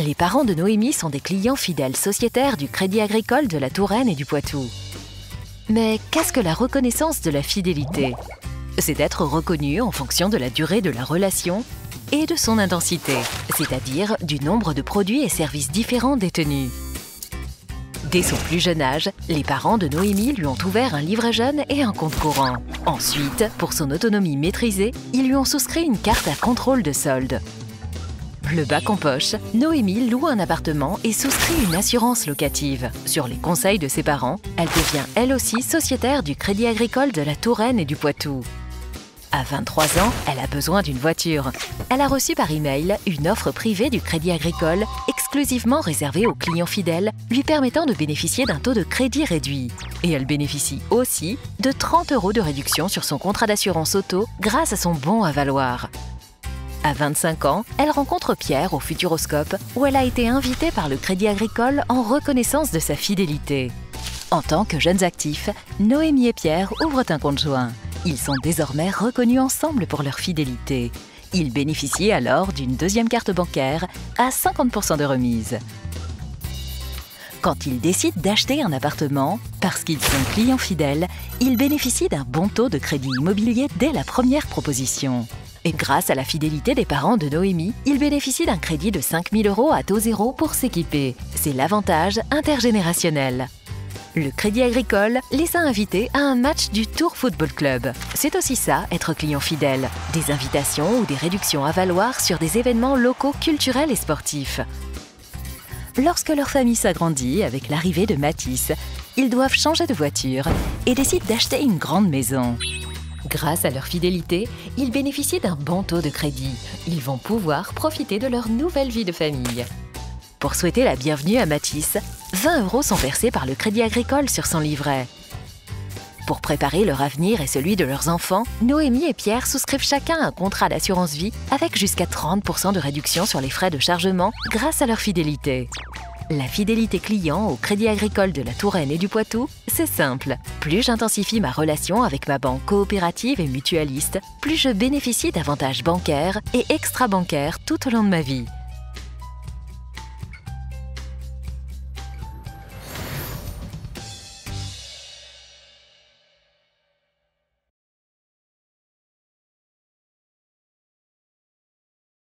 Les parents de Noémie sont des clients fidèles sociétaires du Crédit Agricole de la Touraine et du Poitou. Mais qu'est-ce que la reconnaissance de la fidélité? C'est être reconnu en fonction de la durée de la relation et de son intensité, c'est-à-dire du nombre de produits et services différents détenus. Dès son plus jeune âge, les parents de Noémie lui ont ouvert un livret jeune et un compte courant. Ensuite, pour son autonomie maîtrisée, ils lui ont souscrit une carte à contrôle de solde. Le bac en poche, Noémie loue un appartement et souscrit une assurance locative. Sur les conseils de ses parents, elle devient elle aussi sociétaire du Crédit Agricole de la Touraine et du Poitou. À 23 ans, elle a besoin d'une voiture. Elle a reçu par email une offre privée du Crédit Agricole exclusivement réservée aux clients fidèles, lui permettant de bénéficier d'un taux de crédit réduit. Et elle bénéficie aussi de 30 € de réduction sur son contrat d'assurance auto grâce à son bon à valoir. À 25 ans, elle rencontre Pierre au Futuroscope où elle a été invitée par le Crédit Agricole en reconnaissance de sa fidélité. En tant que jeunes actifs, Noémie et Pierre ouvrent un compte joint. Ils sont désormais reconnus ensemble pour leur fidélité. Ils bénéficient alors d'une deuxième carte bancaire à 50% de remise. Quand ils décident d'acheter un appartement, parce qu'ils sont clients fidèles, ils bénéficient d'un bon taux de crédit immobilier dès la première proposition. Et grâce à la fidélité des parents de Noémie, ils bénéficient d'un crédit de 5 000 € à taux zéro pour s'équiper. C'est l'avantage intergénérationnel. Le Crédit Agricole les a invités à un match du Tour Football Club. C'est aussi ça, être client fidèle. Des invitations ou des réductions à valoir sur des événements locaux culturels et sportifs. Lorsque leur famille s'agrandit avec l'arrivée de Matisse, ils doivent changer de voiture et décident d'acheter une grande maison. Grâce à leur fidélité, ils bénéficient d'un bon taux de crédit. Ils vont pouvoir profiter de leur nouvelle vie de famille. Pour souhaiter la bienvenue à Matisse, 20 € sont versés par le Crédit Agricole sur son livret. Pour préparer leur avenir et celui de leurs enfants, Noémie et Pierre souscrivent chacun un contrat d'assurance vie avec jusqu'à 30% de réduction sur les frais de chargement grâce à leur fidélité. La fidélité client au Crédit Agricole de la Touraine et du Poitou, c'est simple. Plus j'intensifie ma relation avec ma banque coopérative et mutualiste, plus je bénéficie d'avantages bancaires et extra-bancaires tout au long de ma vie.